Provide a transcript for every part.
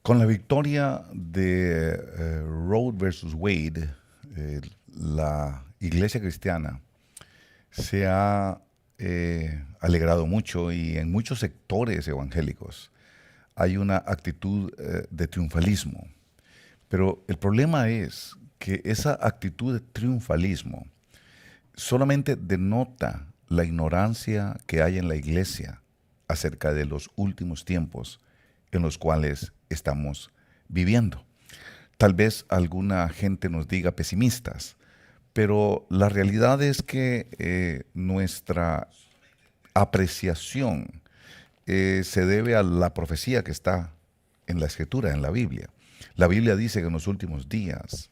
Con la victoria de Roe versus Wade, la iglesia cristiana se ha alegrado mucho y en muchos sectores evangélicos hay una actitud de triunfalismo. Pero el problema es que esa actitud de triunfalismo solamente denota la ignorancia que hay en la iglesia acerca de los últimos tiempos en los cuales estamos viviendo. Tal vez alguna gente nos diga pesimistas, pero la realidad es que nuestra apreciación se debe a la profecía que está en la Escritura, en la Biblia. La Biblia dice que en los últimos días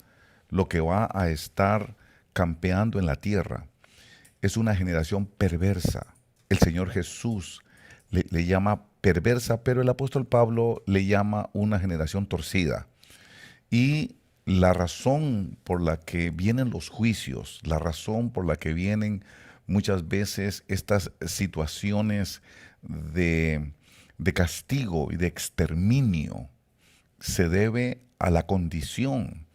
lo que va a estar campeando en la tierra es una generación perversa. El Señor Jesús le llama perversa, pero el apóstol Pablo le llama una generación torcida. Y la razón por la que vienen los juicios, la razón por la que vienen muchas veces estas situaciones de, de castigo y de exterminio, se debe a la condición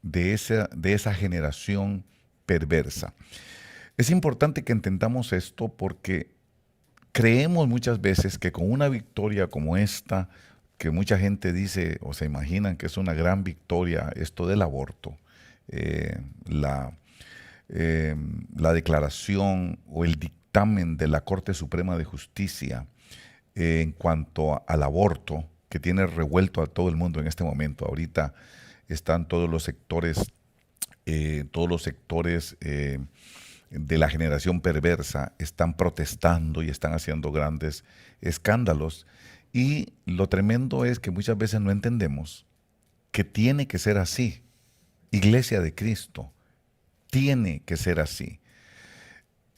de esa generación perversa. Es importante que entendamos esto porque creemos muchas veces que con una victoria como esta, que mucha gente dice o se imaginan que es una gran victoria, esto del aborto, eh, la, eh, la declaración o el dictamen de la Corte Suprema de Justicia en cuanto al aborto, que tiene revuelto a todo el mundo en este momento. Ahorita están todos los sectores de la generación perversa están protestando y están haciendo grandes escándalos. Y lo tremendo es que muchas veces no entendemos que tiene que ser así. Iglesia de Cristo, tiene que ser así.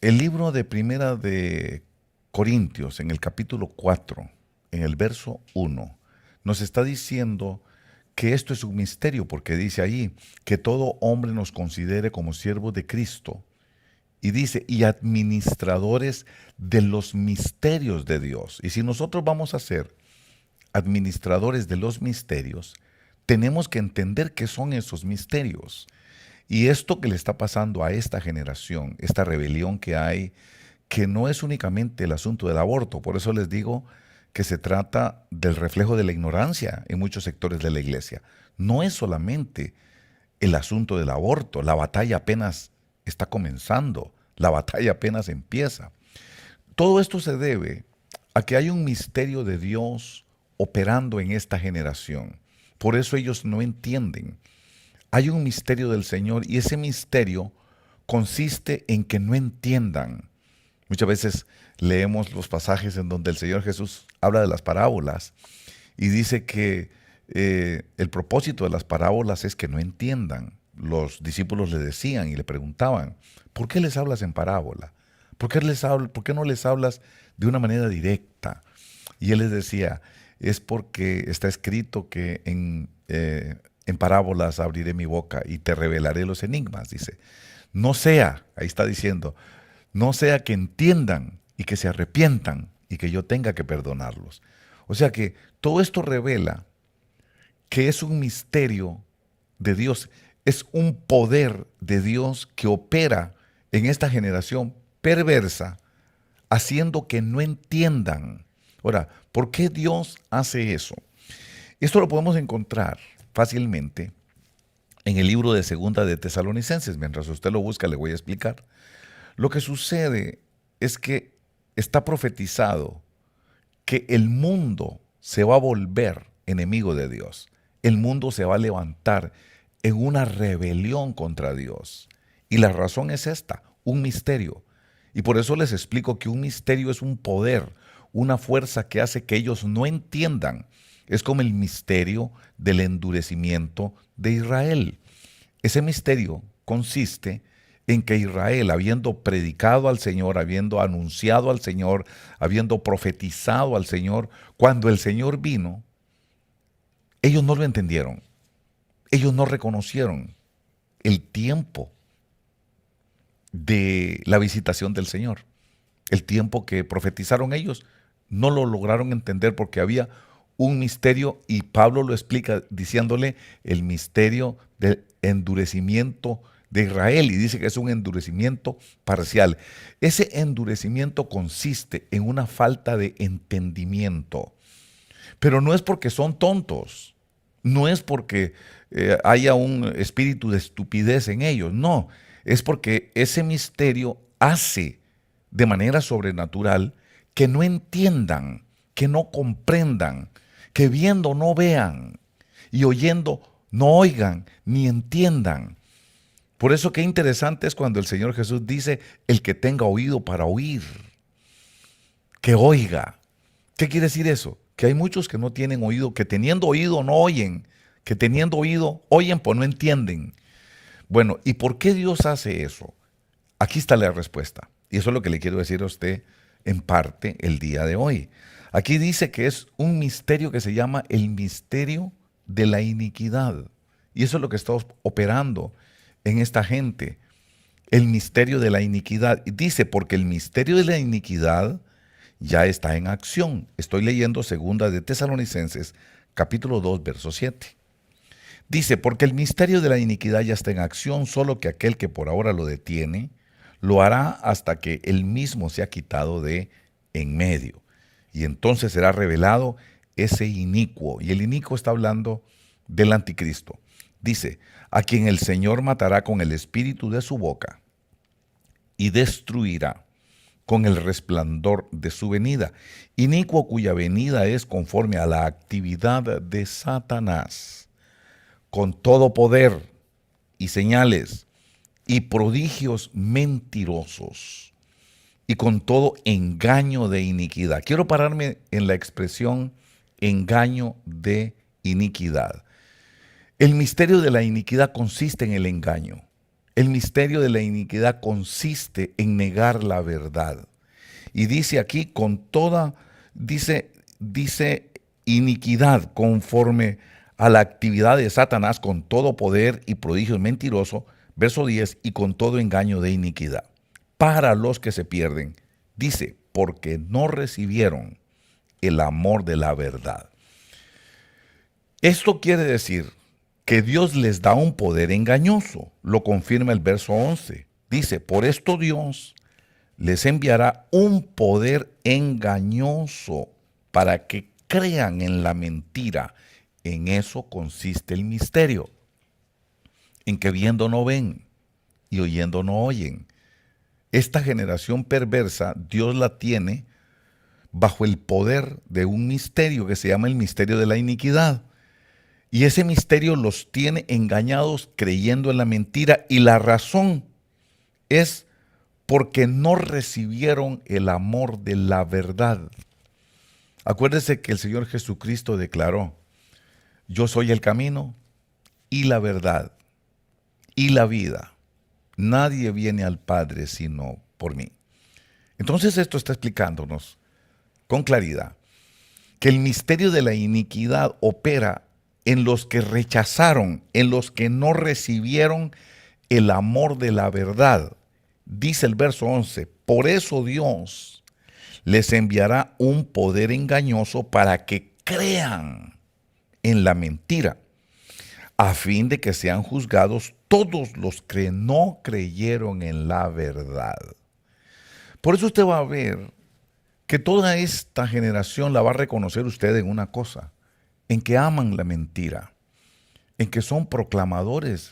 El libro de Primera de Corintios, en el capítulo 4, en el verso 1, nos está diciendo que esto es un misterio, porque dice ahí que todo hombre nos considere como siervos de Cristo. Y dice, y administradores de los misterios de Dios. Y si nosotros vamos a ser administradores de los misterios, tenemos que entender qué son esos misterios. Y esto que le está pasando a esta generación, esta rebelión que hay, que no es únicamente el asunto del aborto, por eso les digo que se trata del reflejo de la ignorancia en muchos sectores de la iglesia. No es solamente el asunto del aborto, la batalla apenas está comenzando, la batalla apenas empieza. Todo esto se debe a que hay un misterio de Dios operando en esta generación. Por eso ellos no entienden. Hay un misterio del Señor y ese misterio consiste en que no entiendan. Muchas veces leemos los pasajes en donde el Señor Jesús habla de las parábolas y dice que el propósito de las parábolas es que no entiendan. Los discípulos le decían y le preguntaban, ¿por qué les hablas en parábola? ¿Por qué no les hablas de una manera directa? Y él les decía, es porque está escrito que en parábolas abriré mi boca y te revelaré los enigmas, dice. No sea, ahí está diciendo, no sea que entiendan y que se arrepientan y que yo tenga que perdonarlos. O sea que todo esto revela que es un misterio de Dios, es un poder de Dios que opera en esta generación perversa, haciendo que no entiendan. Ahora, ¿por qué Dios hace eso? Esto lo podemos encontrar fácilmente en el libro de Segunda de Tesalonicenses. Mientras usted lo busca, le voy a explicar. Lo que sucede es que está profetizado que el mundo se va a volver enemigo de Dios. El mundo se va a levantar en una rebelión contra Dios. Y la razón es esta, un misterio. Y por eso les explico que un misterio es un poder, una fuerza que hace que ellos no entiendan. Es como el misterio del endurecimiento de Israel. Ese misterio consiste en que Israel, habiendo predicado al Señor, habiendo anunciado al Señor, habiendo profetizado al Señor, cuando el Señor vino, ellos no lo entendieron. Ellos no reconocieron el tiempo de la visitación del Señor. El tiempo que profetizaron ellos no lo lograron entender porque había un misterio, y Pablo lo explica diciéndole el misterio del endurecimiento de Israel, y dice que es un endurecimiento parcial. Ese endurecimiento consiste en una falta de entendimiento, pero no es porque son tontos, no es porque haya un espíritu de estupidez en ellos, no, es porque ese misterio hace de manera sobrenatural que no entiendan, que no comprendan, que viendo no vean y oyendo no oigan ni entiendan. Por eso qué interesante es cuando el Señor Jesús dice, el que tenga oído para oír, que oiga. ¿Qué quiere decir eso? Que hay muchos que no tienen oído, que teniendo oído no oyen, que teniendo oído oyen pues no entienden. Bueno, ¿y por qué Dios hace eso? Aquí está la respuesta. Y eso es lo que le quiero decir a usted en parte el día de hoy. Aquí dice que es un misterio que se llama el misterio de la iniquidad. Y eso es lo que está operando en esta gente. El misterio de la iniquidad. Dice, porque el misterio de la iniquidad ya está en acción. Estoy leyendo 2 de Tesalonicenses, capítulo 2, verso 7. Dice, porque el misterio de la iniquidad ya está en acción, solo que aquel que por ahora lo detiene, lo hará hasta que él mismo sea quitado de en medio. Y entonces será revelado ese inicuo. Y el inicuo está hablando del anticristo. Dice, a quien el Señor matará con el espíritu de su boca y destruirá con el resplandor de su venida. Inicuo cuya venida es conforme a la actividad de Satanás, con todo poder y señales y prodigios mentirosos y con todo engaño de iniquidad. Quiero pararme en la expresión engaño de iniquidad. El misterio de la iniquidad consiste en el engaño. El misterio de la iniquidad consiste en negar la verdad. Y dice aquí con toda, dice iniquidad conforme a la actividad de Satanás con todo poder y prodigio mentiroso, verso 10, y con todo engaño de iniquidad. Para los que se pierden, dice, porque no recibieron el amor de la verdad. Esto quiere decir que Dios les da un poder engañoso. Lo confirma el verso 11. Dice, por esto Dios les enviará un poder engañoso para que crean en la mentira. En eso consiste el misterio, en que viendo no ven y oyendo no oyen. Esta generación perversa, Dios la tiene bajo el poder de un misterio que se llama el misterio de la iniquidad. Y ese misterio los tiene engañados creyendo en la mentira, y la razón es porque no recibieron el amor de la verdad. Acuérdese que el Señor Jesucristo declaró, yo soy el camino y la verdad y la vida. Nadie viene al Padre sino por mí. Entonces esto está explicándonos con claridad que el misterio de la iniquidad opera en los que rechazaron, en los que no recibieron el amor de la verdad. Dice el verso 11, por eso Dios les enviará un poder engañoso para que crean en la mentira, a fin de que sean juzgados todos los que no creyeron en la verdad. Por eso usted va a ver que toda esta generación la va a reconocer usted en una cosa, en que aman la mentira, en que son proclamadores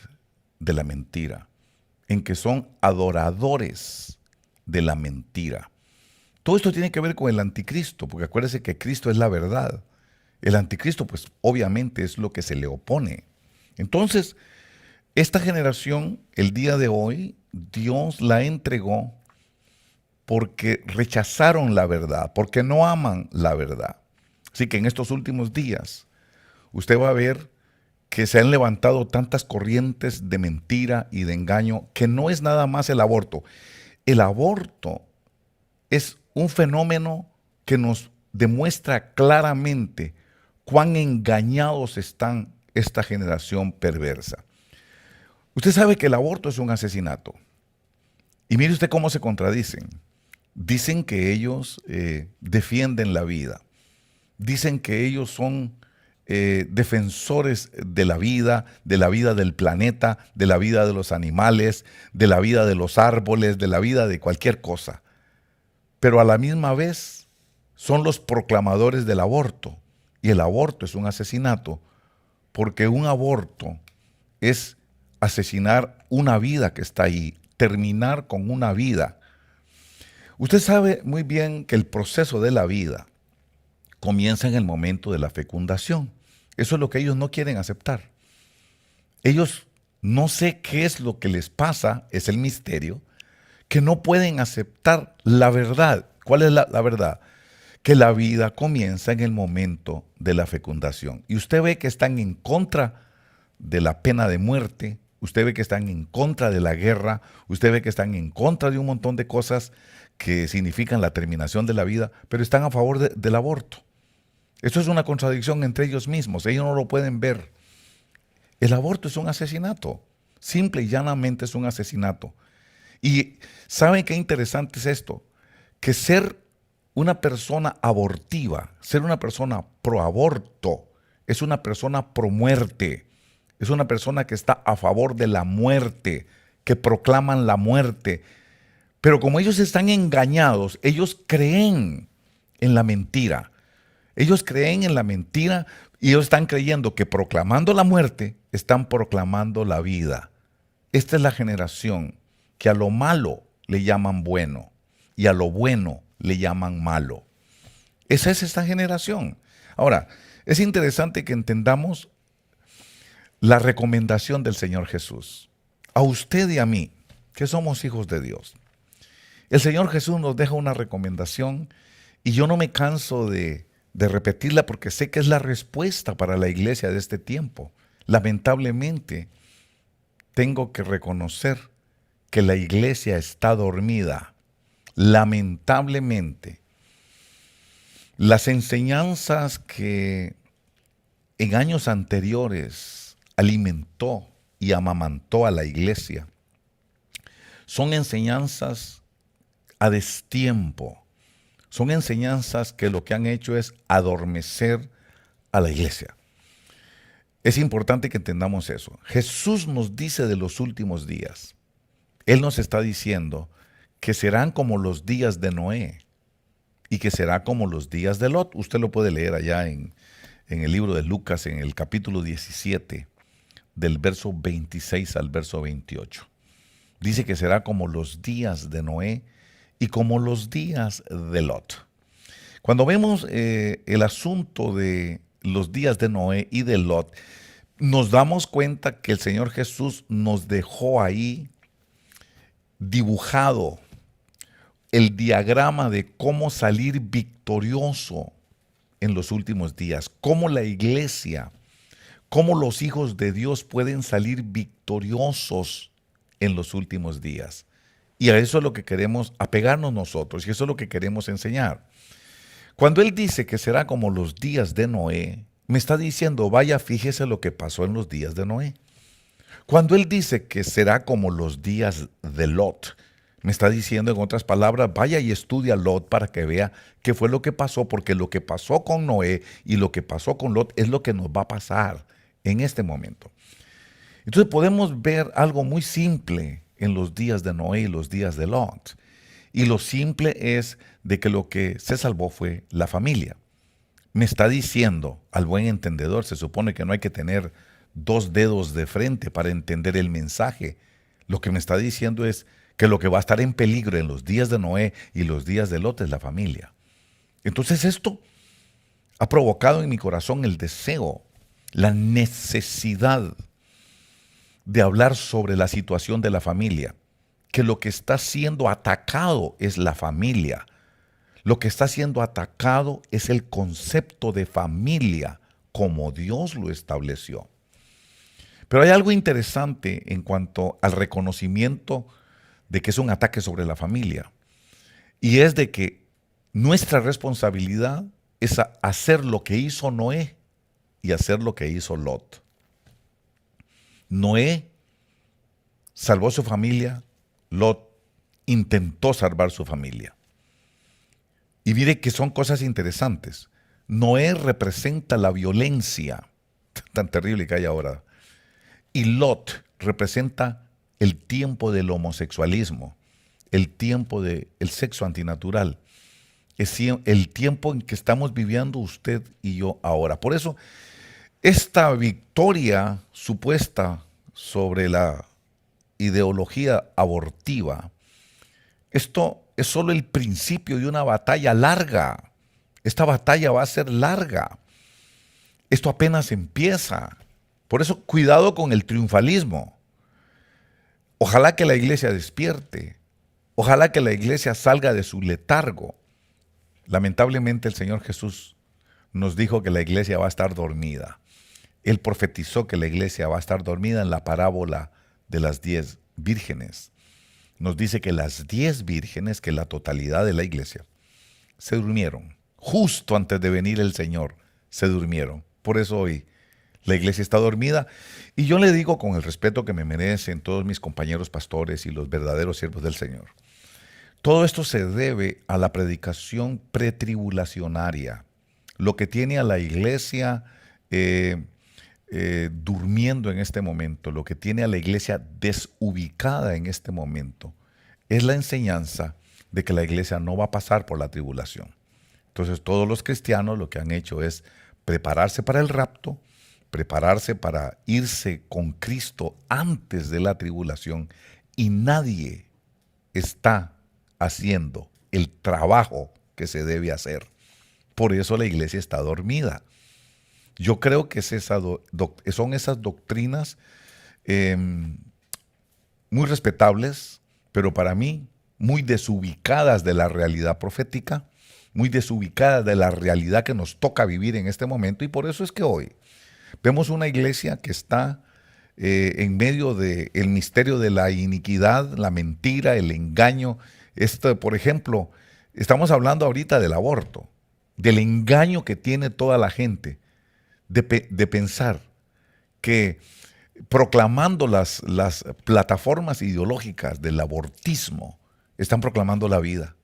de la mentira, en que son adoradores de la mentira. Todo esto tiene que ver con el anticristo, porque acuérdese que Cristo es la verdad. El anticristo, pues obviamente es lo que se le opone. Entonces, esta generación, el día de hoy, Dios la entregó porque rechazaron la verdad, porque no aman la verdad. Así que en estos últimos días, usted va a ver que se han levantado tantas corrientes de mentira y de engaño que no es nada más el aborto. El aborto es un fenómeno que nos demuestra claramente cuán engañados están esta generación perversa. Usted sabe que el aborto es un asesinato. Y mire usted cómo se contradicen. Dicen que ellos defienden la vida. Dicen que ellos son defensores de la vida del planeta, de la vida de los animales, de la vida de los árboles, de la vida de cualquier cosa. Pero a la misma vez son los proclamadores del aborto. Y el aborto es un asesinato, porque un aborto es asesinar una vida que está ahí, terminar con una vida. Usted sabe muy bien que el proceso de la vida comienza en el momento de la fecundación. Eso es lo que ellos no quieren aceptar. Ellos no sé qué es lo que les pasa, es el misterio, que no pueden aceptar la verdad. ¿Cuál es la verdad? Que la vida comienza en el momento de la fecundación. Y usted ve que están en contra de la pena de muerte, usted ve que están en contra de la guerra, usted ve que están en contra de un montón de cosas que significan la terminación de la vida, pero están a favor del aborto. Eso es una contradicción entre ellos mismos, ellos no lo pueden ver. El aborto es un asesinato, simple y llanamente es un asesinato. Y ¿saben qué interesante es esto? Que ser una persona abortiva, ser una persona pro aborto, es una persona pro muerte, es una persona que está a favor de la muerte, que proclaman la muerte. Pero como ellos están engañados, ellos creen en la mentira. Ellos creen en la mentira y ellos están creyendo que proclamando la muerte, están proclamando la vida. Esta es la generación que a lo malo le llaman bueno y a lo bueno le llaman malo. Esa es esta generación. Ahora, es interesante que entendamos la recomendación del Señor Jesús. A usted y a mí, que somos hijos de Dios. El Señor Jesús nos deja una recomendación y yo no me canso de repetirla porque sé que es la respuesta para la iglesia de este tiempo. Lamentablemente, tengo que reconocer que la iglesia está dormida. Lamentablemente, las enseñanzas que en años anteriores alimentó y amamantó a la iglesia son enseñanzas a destiempo. Son enseñanzas que lo que han hecho es adormecer a la iglesia. Es importante que entendamos eso. Jesús nos dice de los últimos días. Él nos está diciendo que serán como los días de Noé y que será como los días de Lot. Usted lo puede leer allá en el libro de Lucas, en el capítulo 17, del verso 26 al verso 28. Dice que será como los días de Noé y como los días de Lot. Cuando vemos el asunto de los días de Noé y de Lot, nos damos cuenta que el Señor Jesús nos dejó ahí dibujado el diagrama de cómo salir victorioso en los últimos días, cómo la iglesia, cómo los hijos de Dios pueden salir victoriosos en los últimos días. Y a eso es lo que queremos apegarnos nosotros y eso es lo que queremos enseñar. Cuando Él dice que será como los días de Noé, me está diciendo, vaya, fíjese lo que pasó en los días de Noé. Cuando Él dice que será como los días de Lot, me está diciendo en otras palabras, vaya y estudia a Lot para que vea qué fue lo que pasó, porque lo que pasó con Noé y lo que pasó con Lot es lo que nos va a pasar en este momento. Entonces podemos ver algo muy simple en los días de Noé y los días de Lot. Y lo simple es de que lo que se salvó fue la familia. Me está diciendo, al buen entendedor, se supone que no hay que tener dos dedos de frente para entender el mensaje. Lo que me está diciendo es que lo que va a estar en peligro en los días de Noé y los días de Lot es la familia. Entonces esto ha provocado en mi corazón el deseo, la necesidad de hablar sobre la situación de la familia, que lo que está siendo atacado es la familia. Lo que está siendo atacado es el concepto de familia como Dios lo estableció. Pero hay algo interesante en cuanto al reconocimiento de que es un ataque sobre la familia. Y es de que nuestra responsabilidad es hacer lo que hizo Noé y hacer lo que hizo Lot. Noé salvó su familia, Lot intentó salvar su familia. Y mire que son cosas interesantes. Noé representa la violencia tan terrible que hay ahora. Y Lot representa el tiempo del homosexualismo, el tiempo del sexo antinatural, es el tiempo en que estamos viviendo usted y yo ahora. Por eso, esta victoria supuesta sobre la ideología abortiva, esto es solo el principio de una batalla larga. Esta batalla va a ser larga. Esto apenas empieza. Por eso, cuidado con el triunfalismo. Ojalá que la iglesia despierte. Ojalá que la iglesia salga de su letargo. Lamentablemente el Señor Jesús nos dijo que la iglesia va a estar dormida. Él profetizó que la iglesia va a estar dormida en la parábola de las 10 vírgenes. Nos dice que las 10 vírgenes, que la totalidad de la iglesia, se durmieron. Justo antes de venir el Señor, se durmieron. Por eso hoy la iglesia está dormida. Y yo le digo con el respeto que me merecen todos mis compañeros pastores y los verdaderos siervos del Señor. Todo esto se debe a la predicación pretribulacionaria, lo que tiene a la iglesia durmiendo en este momento, lo que tiene a la iglesia desubicada en este momento, es la enseñanza de que la iglesia no va a pasar por la tribulación. Entonces todos los cristianos lo que han hecho es prepararse para el rapto, prepararse para irse con Cristo antes de la tribulación, y nadie está haciendo el trabajo que se debe hacer. Por eso la iglesia está dormida. Yo creo que son esas doctrinas muy respetables, pero para mí muy desubicadas de la realidad profética, muy desubicadas de la realidad que nos toca vivir en este momento. Y por eso es que hoy vemos una iglesia que está en medio del misterio de la iniquidad, la mentira, el engaño. Por ejemplo, estamos hablando ahorita del aborto, del engaño que tiene toda la gente de pensar que proclamando las plataformas ideológicas del abortismo están proclamando la vida.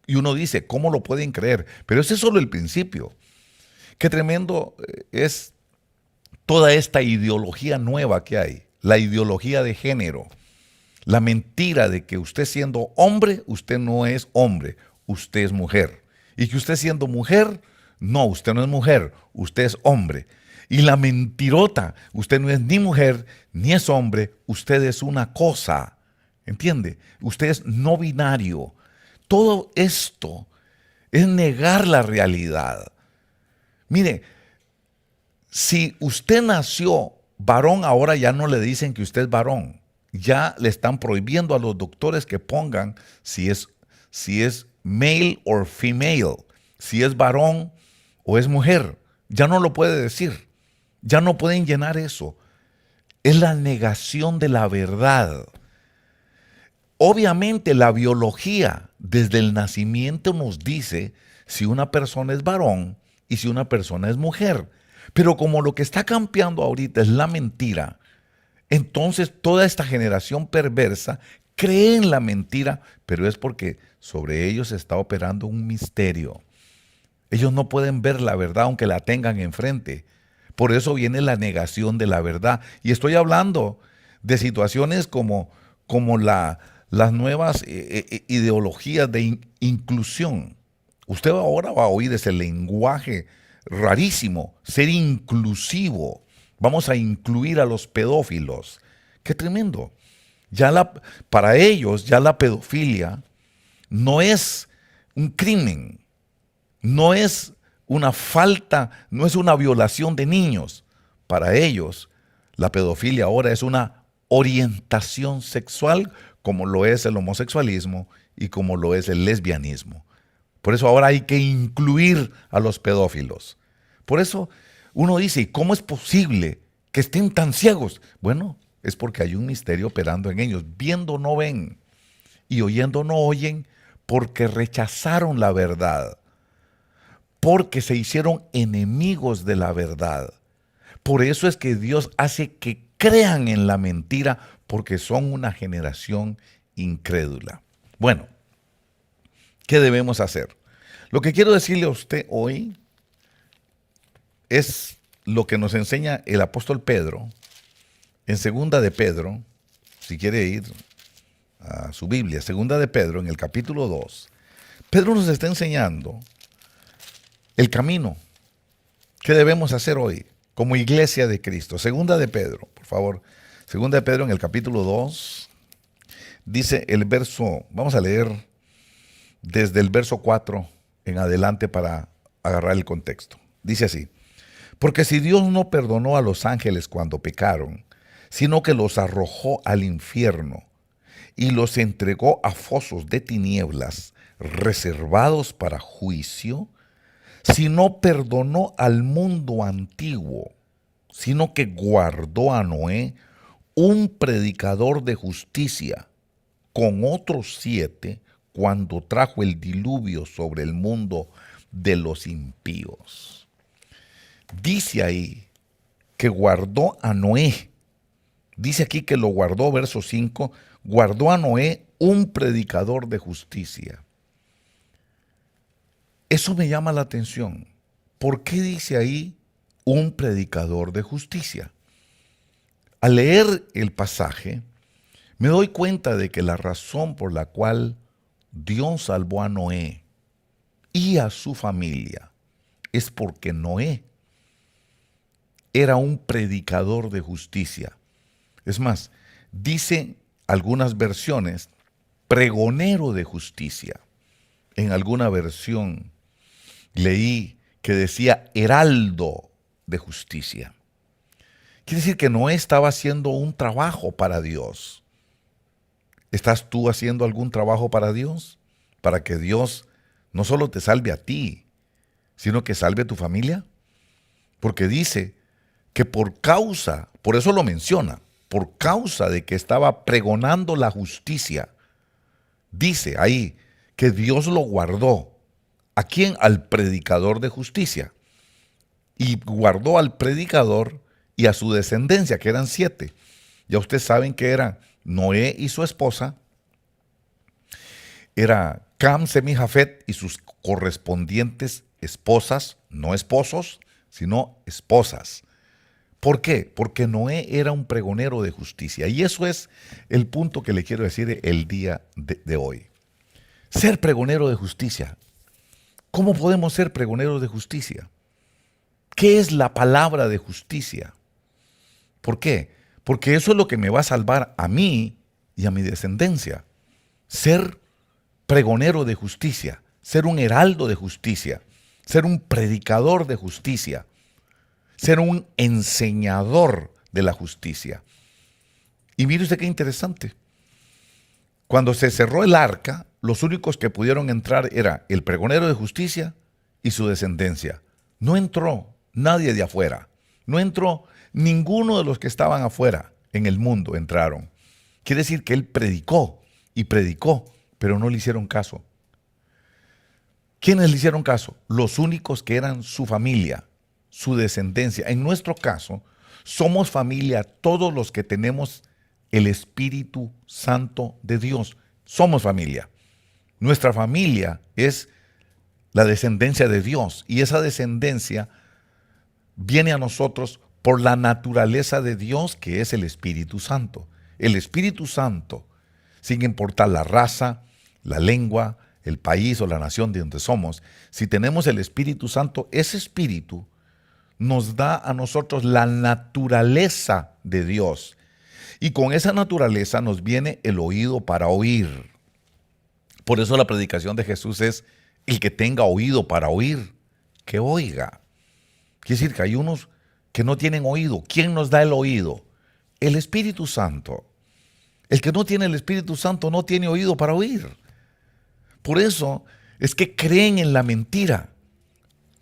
Y uno dice, ¿cómo lo pueden creer? Pero ese es solo el principio. Qué tremendo es toda esta ideología nueva que hay, la ideología de género, la mentira de que usted siendo hombre, usted no es hombre, usted es mujer. Y que usted siendo mujer, no, usted no es mujer, usted es hombre. Y la mentirota, usted no es ni mujer ni es hombre, usted es una cosa. ¿Entiende? Usted es no binario. Todo esto es negar la realidad. Mire, si usted nació varón, ahora ya no le dicen que usted es varón. Ya le están prohibiendo a los doctores que pongan si es male or female, si es varón o es mujer. Ya no lo puede decir. Ya no pueden llenar eso. Es la negación de la verdad. Obviamente la biología desde el nacimiento nos dice si una persona es varón y si una persona es mujer. Pero como lo que está campeando ahorita es la mentira, entonces toda esta generación perversa cree en la mentira, pero es porque sobre ellos está operando un misterio. Ellos no pueden ver la verdad aunque la tengan enfrente. Por eso viene la negación de la verdad. Y estoy hablando de situaciones como las nuevas ideologías de inclusión. Usted ahora va a oír ese lenguaje rarísimo, ser inclusivo. Vamos a incluir a los pedófilos. ¡Qué tremendo! Para ellos ya la pedofilia no es un crimen, no es una falta, no es una violación de niños. Para ellos la pedofilia ahora es una orientación sexual, como lo es el homosexualismo y como lo es el lesbianismo. Por eso ahora hay que incluir a los pedófilos. Por eso uno dice, ¿y cómo es posible que estén tan ciegos? Bueno, es porque hay un misterio operando en ellos. Viendo no ven y oyendo no oyen, porque rechazaron la verdad, porque se hicieron enemigos de la verdad. Por eso es que Dios hace que crean en la mentira, porque son una generación incrédula. Bueno, ¿qué debemos hacer? Lo que quiero decirle a usted hoy es lo que nos enseña el apóstol Pedro en Segunda de Pedro, si quiere ir a su Biblia, Segunda de Pedro, en el capítulo 2. Pedro nos está enseñando el camino que debemos hacer hoy como iglesia de Cristo. Segunda de Pedro, por favor. Segunda de Pedro en el capítulo 2, dice el verso, vamos a leer desde el verso 4 en adelante para agarrar el contexto. Dice así: porque si Dios no perdonó a los ángeles cuando pecaron, sino que los arrojó al infierno y los entregó a fosos de tinieblas reservados para juicio, si no perdonó al mundo antiguo, sino que guardó a Noé, un predicador de justicia, con otros 7, cuando trajo el diluvio sobre el mundo de los impíos. Dice ahí que guardó a Noé. Dice aquí que lo guardó, verso 5, guardó a Noé, un predicador de justicia. Eso me llama la atención. ¿Por qué dice ahí un predicador de justicia? Al leer el pasaje, me doy cuenta de que la razón por la cual Dios salvó a Noé y a su familia es porque Noé era un predicador de justicia. Es más, dice algunas versiones, pregonero de justicia. En alguna versión leí que decía heraldo de justicia. Quiere decir que Noé estaba haciendo un trabajo para Dios. ¿Estás tú haciendo algún trabajo para Dios? Para que Dios no solo te salve a ti, sino que salve a tu familia. Porque dice que por eso lo menciona, por causa de que estaba pregonando la justicia, dice ahí que Dios lo guardó. ¿A quién? Al predicador de justicia. Y guardó al predicador y a su descendencia, que eran 7. Ya ustedes saben que eran Noé y su esposa, era Cam, Sem y Jafet y sus correspondientes esposas, no esposos, sino esposas. ¿Por qué? Porque Noé era un pregonero de justicia. Y eso es el punto que le quiero decir el día de hoy. Ser pregonero de justicia. ¿Cómo podemos ser pregoneros de justicia? ¿Qué es la palabra de justicia? ¿Por qué? Porque eso es lo que me va a salvar a mí y a mi descendencia. Ser pregonero de justicia, ser un heraldo de justicia, ser un predicador de justicia, ser un enseñador de la justicia. Y mire usted qué interesante. Cuando se cerró el arca, los únicos que pudieron entrar era el pregonero de justicia y su descendencia. No entró nadie de afuera. No entró ninguno de los que estaban afuera en el mundo, entraron. Quiere decir que él predicó y predicó, pero no le hicieron caso. ¿Quiénes le hicieron caso? Los únicos que eran su familia, su descendencia. En nuestro caso, somos familia todos los que tenemos el Espíritu Santo de Dios. Somos familia. Nuestra familia es la descendencia de Dios y esa descendencia viene a nosotros por la naturaleza de Dios, que es el Espíritu Santo. El Espíritu Santo, sin importar la raza, la lengua, el país o la nación de donde somos, si tenemos el Espíritu Santo, ese Espíritu nos da a nosotros la naturaleza de Dios. Y con esa naturaleza nos viene el oído para oír. Por eso la predicación de Jesús es: el que tenga oído para oír, que oiga. Quiere decir que hay unos que no tienen oído. ¿Quién nos da el oído? El Espíritu Santo. El que no tiene el Espíritu Santo no tiene oído para oír. Por eso es que creen en la mentira,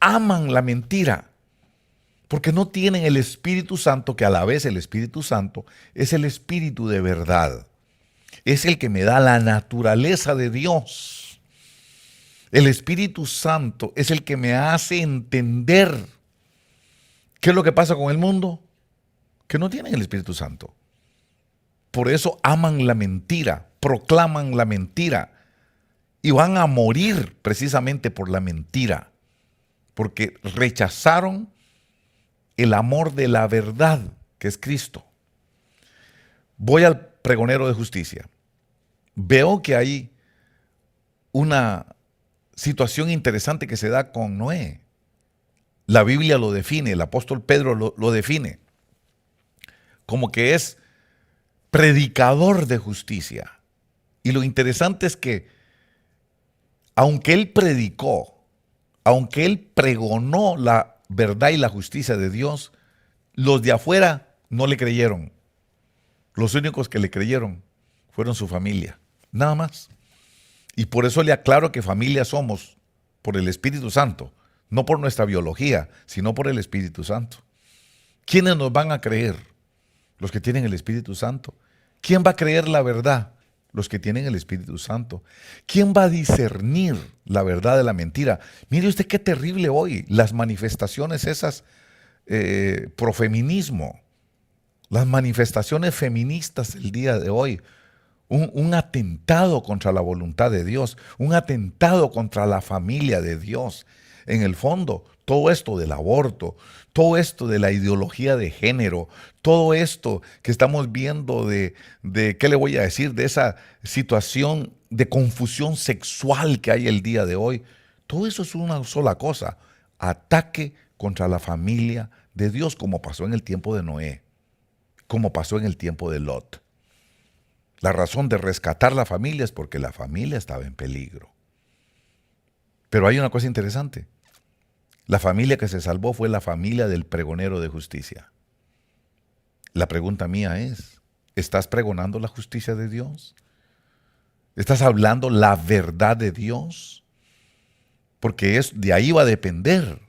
aman la mentira, porque no tienen el Espíritu Santo, que a la vez el Espíritu Santo es el Espíritu de verdad. Es el que me da la naturaleza de Dios. El Espíritu Santo es el que me hace entender qué es lo que pasa con el mundo, que no tienen el Espíritu Santo. Por eso aman la mentira, proclaman la mentira y van a morir precisamente por la mentira, porque rechazaron el amor de la verdad, que es Cristo. Voy al pregonero de justicia. Veo que hay una situación interesante que se da con Noé. La Biblia lo define, el apóstol Pedro lo define como que es predicador de justicia. Y lo interesante es que, aunque él predicó, aunque él pregonó la verdad y la justicia de Dios, los de afuera no le creyeron. Los únicos que le creyeron fueron su familia, nada más. Y por eso le aclaro que familia somos por el Espíritu Santo, no por nuestra biología, sino por el Espíritu Santo. ¿Quiénes nos van a creer? Los que tienen el Espíritu Santo. ¿Quién va a creer la verdad? Los que tienen el Espíritu Santo. ¿Quién va a discernir la verdad de la mentira? Mire usted qué terrible hoy, las manifestaciones esas profeminismo, las manifestaciones feministas el día de hoy. Un atentado contra la voluntad de Dios, un atentado contra la familia de Dios. En el fondo, todo esto del aborto, todo esto de la ideología de género, todo esto que estamos viendo ¿qué le voy a decir? De esa situación de confusión sexual que hay el día de hoy, todo eso es una sola cosa: ataque contra la familia de Dios, como pasó en el tiempo de Noé, como pasó en el tiempo de Lot. La razón de rescatar la familia es porque la familia estaba en peligro. Pero hay una cosa interesante. La familia que se salvó fue la familia del pregonero de justicia. La pregunta mía es, ¿estás pregonando la justicia de Dios? ¿Estás hablando la verdad de Dios? Porque de ahí va a depender,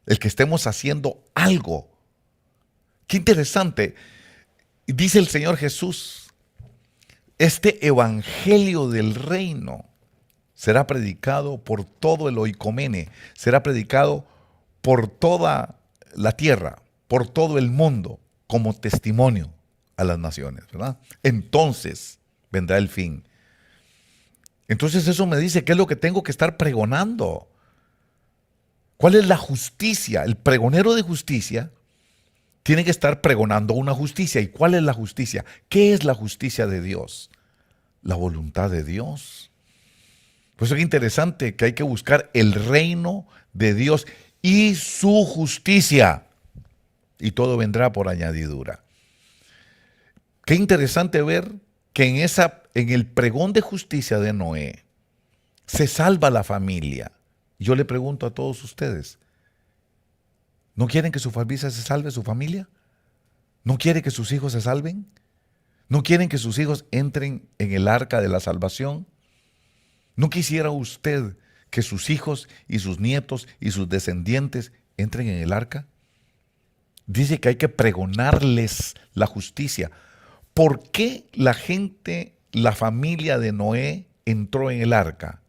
el que estemos haciendo algo. Qué interesante. Dice el Señor Jesús, este evangelio del reino será predicado por todo el oikomene, será predicado por toda la tierra, por todo el mundo, como testimonio a las naciones, ¿verdad? Entonces vendrá el fin. Entonces eso me dice, ¿qué es lo que tengo que estar pregonando? ¿Cuál es la justicia? El pregonero de justicia tiene que estar pregonando una justicia. ¿Y cuál es la justicia? ¿Qué es la justicia de Dios? La voluntad de Dios. Pues es interesante que hay que buscar el reino de Dios y su justicia, y todo vendrá por añadidura. Qué interesante ver que en el pregón de justicia de Noé se salva la familia. Yo le pregunto a todos ustedes, ¿no quieren que su familia se salve, su familia? ¿No quiere que sus hijos se salven? ¿No quieren que sus hijos entren en el arca de la salvación? ¿No quisiera usted que sus hijos y sus nietos y sus descendientes entren en el arca? Dice que hay que pregonarles la justicia. ¿Por qué la familia de Noé entró en el arca?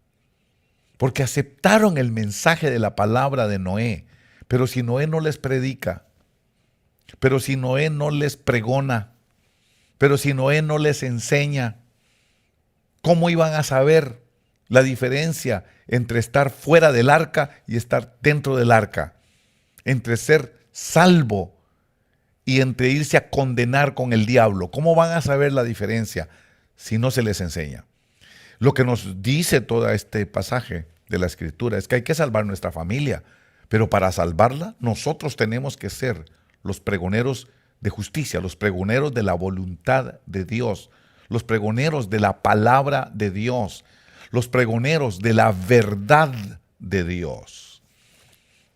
Porque aceptaron el mensaje de la palabra de Noé. Pero si Noé no les predica, pero si Noé no les pregona, pero si Noé no les enseña, ¿cómo iban a saber la diferencia entre estar fuera del arca y estar dentro del arca? Entre ser salvo y entre irse a condenar con el diablo. ¿Cómo van a saber la diferencia si no se les enseña? Lo que nos dice todo este pasaje de la Escritura es que hay que salvar nuestra familia. Pero para salvarla, nosotros tenemos que ser los pregoneros de justicia, los pregoneros de la voluntad de Dios, los pregoneros de la palabra de Dios, los pregoneros de la verdad de Dios.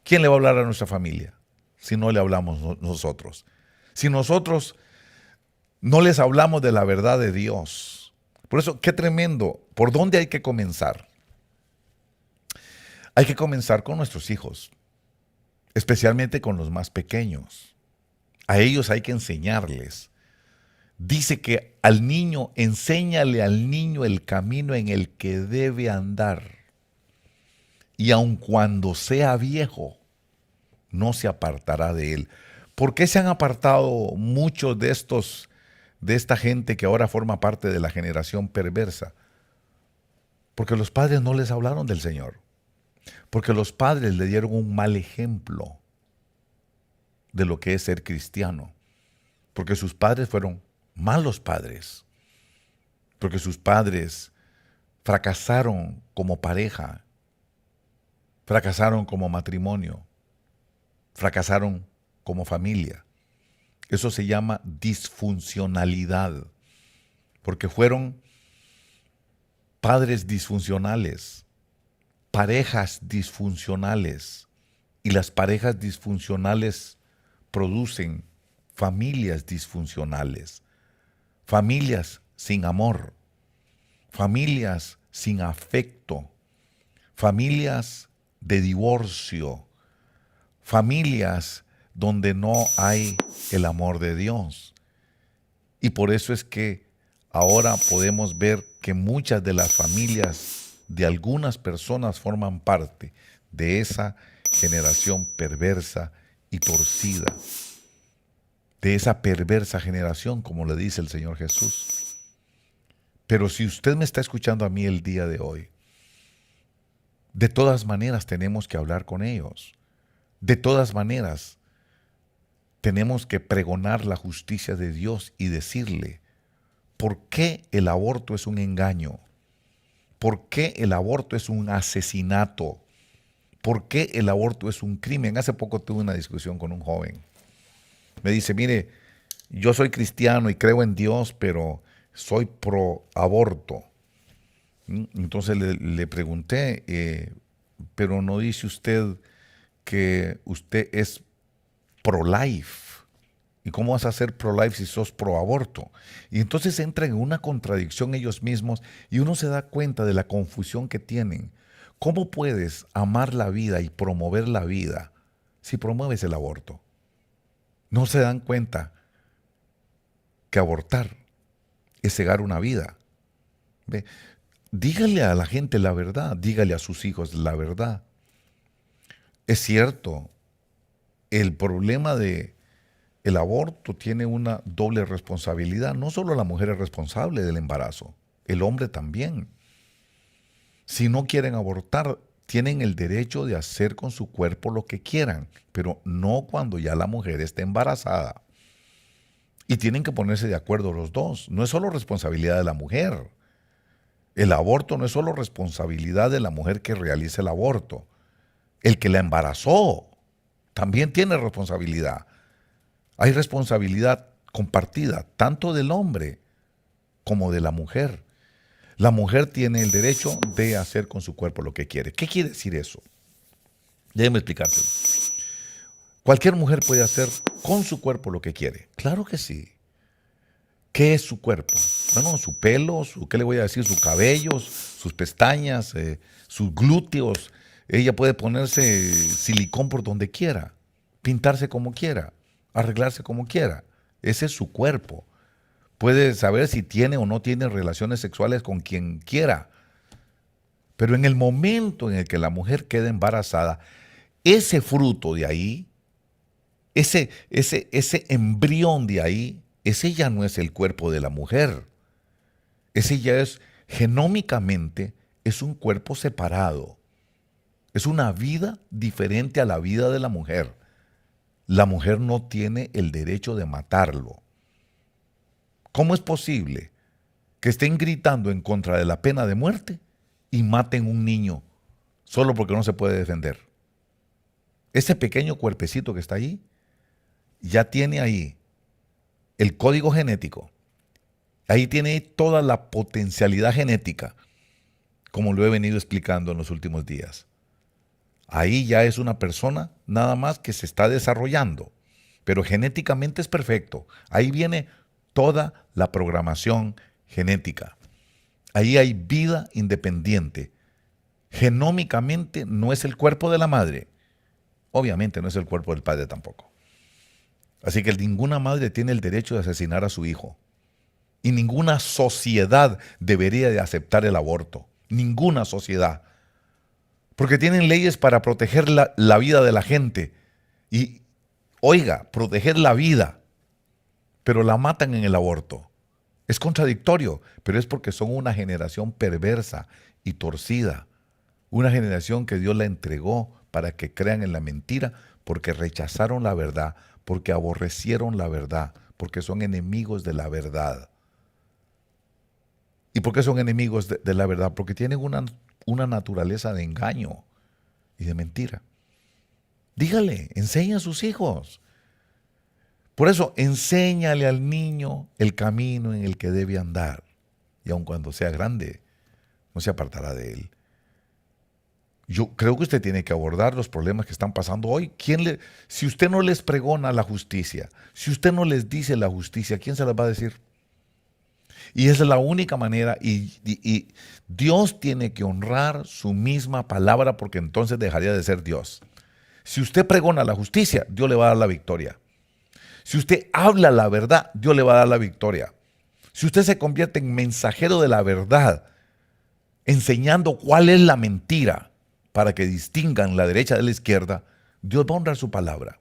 ¿Quién le va a hablar a nuestra familia si no le hablamos nosotros? Si nosotros no les hablamos de la verdad de Dios. Por eso, qué tremendo. ¿Por dónde hay que comenzar? Hay que comenzar con nuestros hijos, especialmente con los más pequeños. A ellos hay que enseñarles. Dice que al niño, enséñale al niño el camino en el que debe andar. Y aun cuando sea viejo, no se apartará de él. ¿Por qué se han apartado muchos de esta gente que ahora forma parte de la generación perversa? Porque los padres no les hablaron del Señor. Porque los padres le dieron un mal ejemplo. de lo que es ser cristiano, porque sus padres fueron malos padres, porque sus padres fracasaron como pareja, fracasaron como matrimonio, fracasaron como familia. Eso se llama disfuncionalidad, porque fueron padres disfuncionales, parejas disfuncionales, y las parejas disfuncionales producen familias disfuncionales, familias sin amor, familias sin afecto, familias de divorcio, familias donde no hay el amor de Dios. Y por eso es que ahora podemos ver que muchas de las familias de algunas personas forman parte de esa generación perversa y torcida, de esa perversa generación, como le dice el Señor Jesús. Pero si usted me está escuchando a mí el día de hoy, de todas maneras tenemos que hablar con ellos. De todas maneras tenemos que pregonar la justicia de Dios y decirle, ¿por qué el aborto es un engaño? ¿Por qué el aborto es un asesinato? ¿Por qué el aborto es un crimen? Hace poco tuve una discusión con un joven. Me dice, mire, yo soy cristiano y creo en Dios, pero soy pro aborto. Entonces le pregunté, pero no dice usted que usted es pro-life. ¿Y cómo vas a ser pro-life si sos pro-aborto? Y entonces entran en una contradicción ellos mismos y uno se da cuenta de la confusión que tienen. ¿Cómo puedes amar la vida y promover la vida si promueves el aborto? No se dan cuenta que abortar es cegar una vida. ¿Ve? Dígale a la gente la verdad, dígale a sus hijos la verdad. Es cierto, el problema de el aborto tiene una doble responsabilidad. No solo la mujer es responsable del embarazo, el hombre también. Si no quieren abortar, tienen el derecho de hacer con su cuerpo lo que quieran, pero no cuando ya la mujer esté embarazada. Y tienen que ponerse de acuerdo los dos. No es solo responsabilidad de la mujer. El aborto no es solo responsabilidad de la mujer que realiza el aborto. El que la embarazó también tiene responsabilidad. Hay responsabilidad compartida, tanto del hombre como de la mujer. La mujer tiene el derecho de hacer con su cuerpo lo que quiere. ¿Qué quiere decir eso? Déjeme explicárselo. Cualquier mujer puede hacer con su cuerpo lo que quiere. Claro que sí. ¿Qué es su cuerpo? Bueno, su pelo, ¿qué le voy a decir? Sus cabellos, sus pestañas, sus glúteos. Ella puede ponerse silicón por donde quiera, pintarse como quiera, arreglarse como quiera. Ese es su cuerpo. Puede saber si tiene o no tiene relaciones sexuales con quien quiera. Pero en el momento en el que la mujer queda embarazada, ese fruto de ahí, ese embrión de ahí, ese ya no es el cuerpo de la mujer. Ese ya es, genómicamente, es un cuerpo separado. Es una vida diferente a la vida de la mujer. La mujer no tiene el derecho de matarlo. ¿Cómo es posible que estén gritando en contra de la pena de muerte y maten un niño solo porque no se puede defender? Ese pequeño cuerpecito que está ahí ya tiene ahí el código genético. Ahí tiene toda la potencialidad genética, como lo he venido explicando en los últimos días. Ahí ya es una persona nada más que se está desarrollando, pero genéticamente es perfecto. Ahí viene toda la programación genética. Ahí hay vida independiente. Genómicamente no es el cuerpo de la madre. Obviamente no es el cuerpo del padre tampoco. Así que ninguna madre tiene el derecho de asesinar a su hijo. Y ninguna sociedad debería de aceptar el aborto. Ninguna sociedad. Porque tienen leyes para proteger la vida de la gente. Y, oiga, proteger la vida, pero la matan en el aborto. Es contradictorio, pero es porque son una generación perversa y torcida. Una generación que Dios la entregó para que crean en la mentira, porque rechazaron la verdad, porque aborrecieron la verdad, porque son enemigos de la verdad. ¿Y por qué son enemigos de la verdad? Porque tienen una naturaleza de engaño y de mentira. Dígale, enseña a sus hijos. Por eso, enséñale al niño el camino en el que debe andar. Y aun cuando sea grande, no se apartará de él. Yo creo que usted tiene que abordar los problemas que están pasando hoy. Si usted no les pregona la justicia, si usted no les dice la justicia, ¿quién se las va a decir? Y esa es la única manera. Y Dios tiene que honrar su misma palabra, porque entonces dejaría de ser Dios. Si usted pregona la justicia, Dios le va a dar la victoria. Si usted habla la verdad, Dios le va a dar la victoria. Si usted se convierte en mensajero de la verdad, enseñando cuál es la mentira para que distingan la derecha de la izquierda, Dios va a honrar su palabra.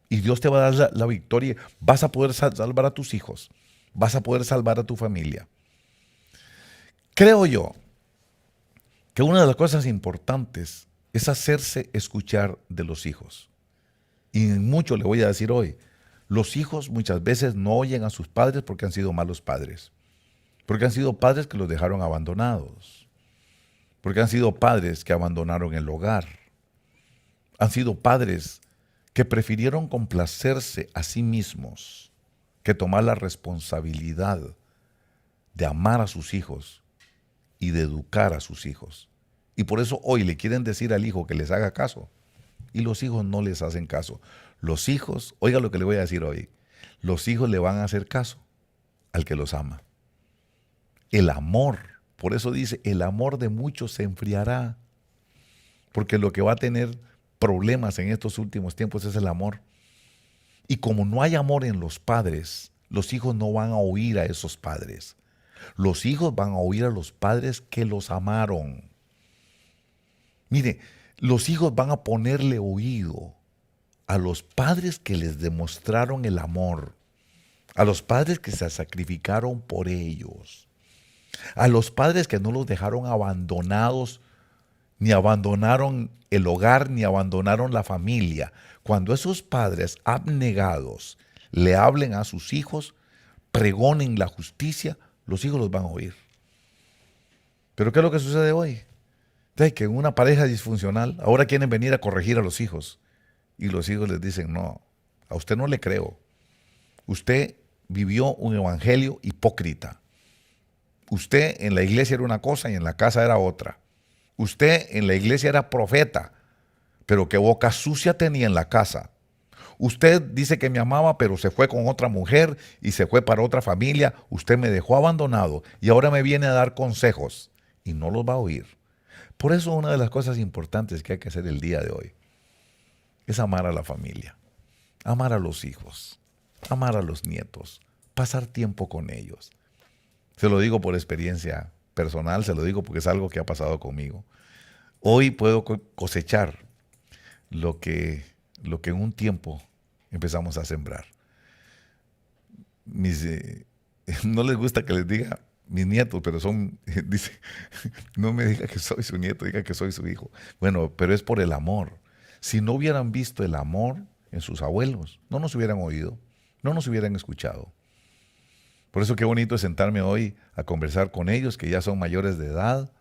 Y Dios te va a dar la victoria. Vas a poder salvar a tus hijos. Vas a poder salvar a tu familia. Creo yo que una de las cosas importantes es hacerse escuchar de los hijos. Y mucho le voy a decir hoy. Los hijos muchas veces no oyen a sus padres porque han sido malos padres. Porque han sido padres que los dejaron abandonados. Porque han sido padres que abandonaron el hogar. Han sido padres que prefirieron complacerse a sí mismos que tomar la responsabilidad de amar a sus hijos y de educar a sus hijos. Y por eso hoy le quieren decir al hijo que les haga caso. Y los hijos no les hacen caso. Los hijos, oiga lo que le voy a decir hoy, los hijos le van a hacer caso al que los ama. El amor, por eso dice, el amor de muchos se enfriará. Porque lo que va a tener problemas en estos últimos tiempos es el amor. Y como no hay amor en los padres, los hijos no van a oír a esos padres. Los hijos van a oír a los padres que los amaron. Mire, los hijos van a ponerle oído a los padres que les demostraron el amor, a los padres que se sacrificaron por ellos, a los padres que no los dejaron abandonados, ni abandonaron el hogar, ni abandonaron la familia. Cuando esos padres abnegados le hablen a sus hijos, pregonen la justicia, los hijos los van a oír. Pero ¿qué es lo que sucede hoy? Que en una pareja disfuncional ahora quieren venir a corregir a los hijos. Y los hijos les dicen, no, a usted no le creo. Usted vivió un evangelio hipócrita. Usted en la iglesia era una cosa y en la casa era otra. Usted en la iglesia era profeta, pero qué boca sucia tenía en la casa. Usted dice que me amaba, pero se fue con otra mujer y se fue para otra familia. Usted me dejó abandonado y ahora me viene a dar consejos y no los va a oír. Por eso una de las cosas importantes que hay que hacer el día de hoy es amar a la familia, amar a los hijos, amar a los nietos, pasar tiempo con ellos. Se lo digo por experiencia personal, se lo digo porque es algo que ha pasado conmigo. Hoy puedo cosechar lo que en un tiempo empezamos a sembrar. No les gusta que les diga mis nietos, pero dice, no me diga que soy su nieto, diga que soy su hijo. Bueno, pero es por el amor. Si no hubieran visto el amor en sus abuelos, no nos hubieran oído, no nos hubieran escuchado. Por eso qué bonito es sentarme hoy a conversar con ellos, que ya son mayores de edad,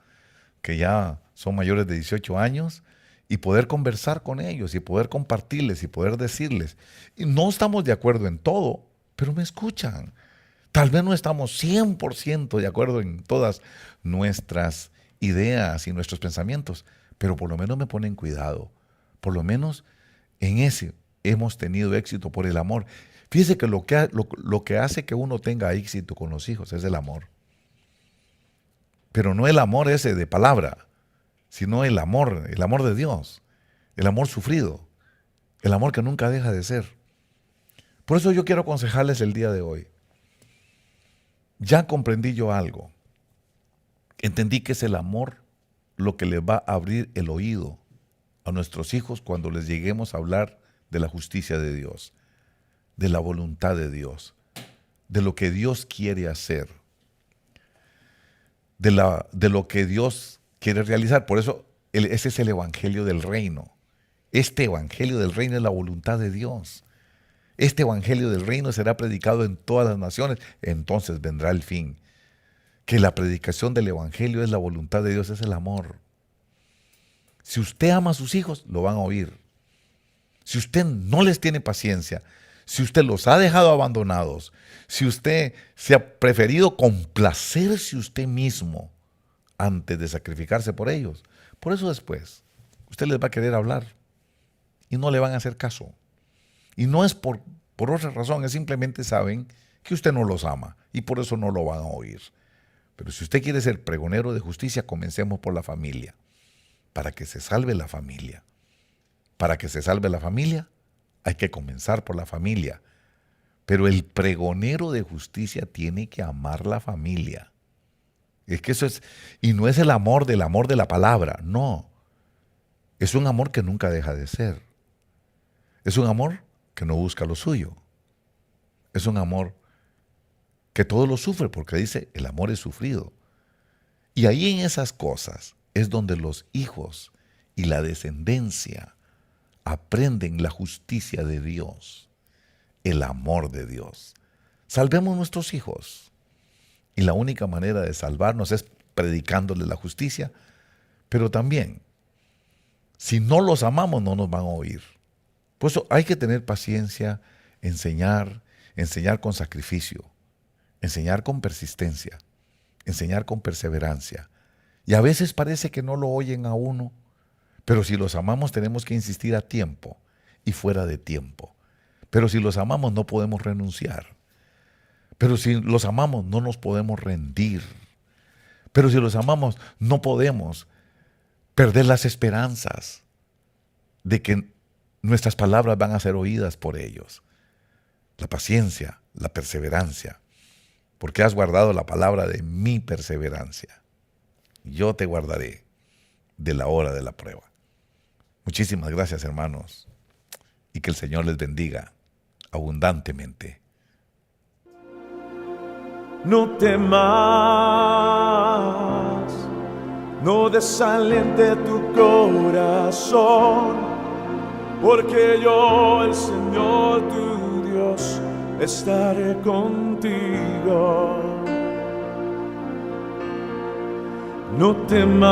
que ya son mayores de 18 años, y poder conversar con ellos, y poder compartirles, y poder decirles. Y no estamos de acuerdo en todo, pero me escuchan. Tal vez no estamos 100% de acuerdo en todas nuestras ideas y nuestros pensamientos, pero por lo menos me ponen cuidado. Por lo menos en ese hemos tenido éxito por el amor. Fíjese que lo que hace que uno tenga éxito con los hijos es el amor. Pero no el amor ese de palabra, sino el amor de Dios, el amor sufrido, el amor que nunca deja de ser. Por eso yo quiero aconsejarles el día de hoy. Ya comprendí yo algo. Entendí que es el amor lo que les va a abrir el oído a nuestros hijos cuando les lleguemos a hablar de la justicia de Dios, de la voluntad de Dios, de lo que Dios quiere hacer, de lo que Dios quiere realizar. Por eso ese es el evangelio del reino. Este evangelio del reino es la voluntad de Dios. este evangelio del reino será predicado en todas las naciones, entonces vendrá el fin. Que la predicación del evangelio es la voluntad de Dios, es el amor. Si usted ama a sus hijos, lo van a oír. Si usted no les tiene paciencia, si usted los ha dejado abandonados, si usted se ha preferido complacerse usted mismo antes de sacrificarse por ellos, por eso después usted les va a querer hablar y no le van a hacer caso. Y no es por otra razón, es simplemente saben que usted no los ama y por eso no lo van a oír. Pero si usted quiere ser pregonero de justicia, comencemos por la familia, para que se salve la familia. Para que se salve la familia, hay que comenzar por la familia. Pero el pregonero de justicia tiene que amar la familia. Es que eso es, y no es el amor de la palabra, no. Es un amor que nunca deja de ser. Es un amor que no busca lo suyo. Es un amor que todo lo sufre, porque dice, el amor es sufrido. Y ahí en esas cosas es donde los hijos y la descendencia aprenden la justicia de Dios, el amor de Dios. Salvemos nuestros hijos. Y la única manera de salvarnos es predicándoles la justicia, pero también, si no los amamos, no nos van a oír. Por eso hay que tener paciencia, enseñar con sacrificio, enseñar con persistencia, enseñar con perseverancia. Y a veces parece que no lo oyen a uno, pero si los amamos tenemos que insistir a tiempo y fuera de tiempo. Pero si los amamos no podemos renunciar. Pero si los amamos no nos podemos rendir. Pero si los amamos no podemos perder las esperanzas de que nuestras palabras van a ser oídas por ellos. La paciencia, la perseverancia, porque has guardado la palabra de mi perseverancia. Yo te guardaré de la hora de la prueba. Muchísimas gracias, hermanos, y que el Señor les bendiga abundantemente. No temas, no desalente tu corazón, porque yo, el Señor tu Dios, estaré contigo. No temas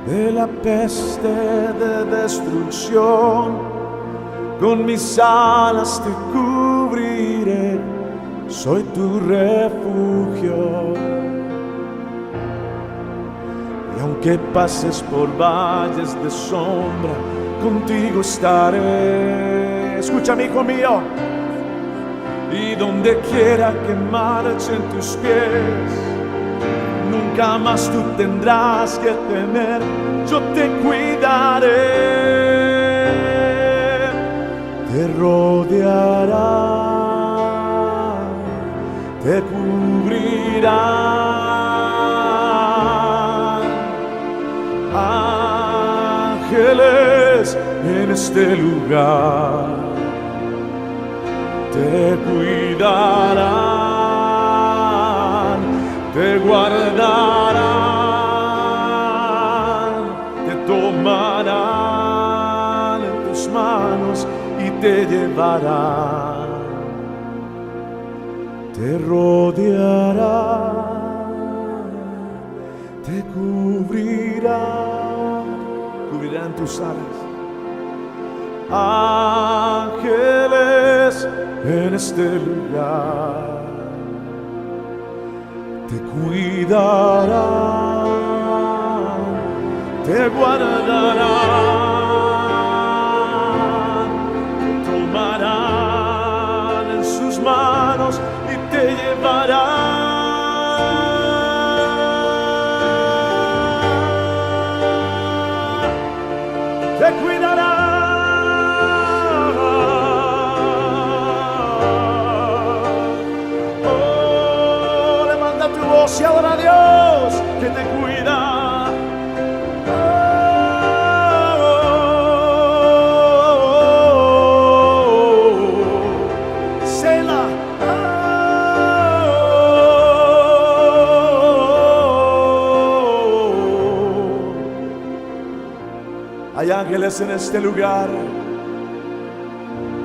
de la peste de destrucción, con mis alas te cubriré, soy tu refugio. Y aunque pases por valles de sombra, contigo estaré. Escúchame, hijo mío. Y donde quiera que marchen tus pies, nunca más tú tendrás que temer, yo te cuidaré. Te rodeará, te cubrirá, ángeles en este lugar, te cuidarán, te guardarán, te tomarán en tus manos y te llevarán, te rodearán, te cubrirán tus alas, ángeles en este lugar, te cuidarán, te guardarán, te tomarán en sus manos y te llevarán. Te cuidarán. Y adora a Dios que te cuida. Selah. Hay ángeles en este lugar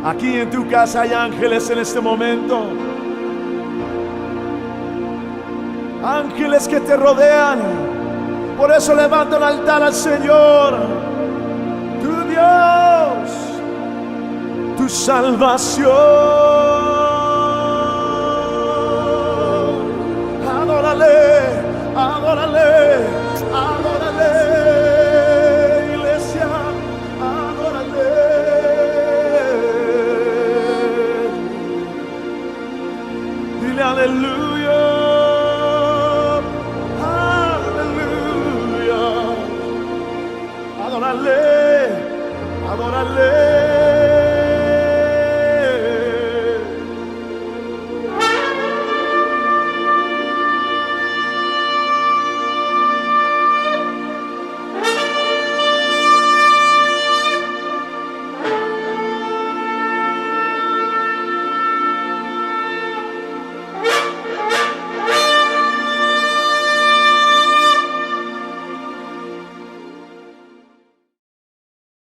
Aquí en tu casa hay ángeles en este momento. Ángeles que te rodean. Por eso levanta el altar al Señor, tu Dios, tu salvación. Adórale, adórale, adórale, iglesia, adórale. Dile aleluya.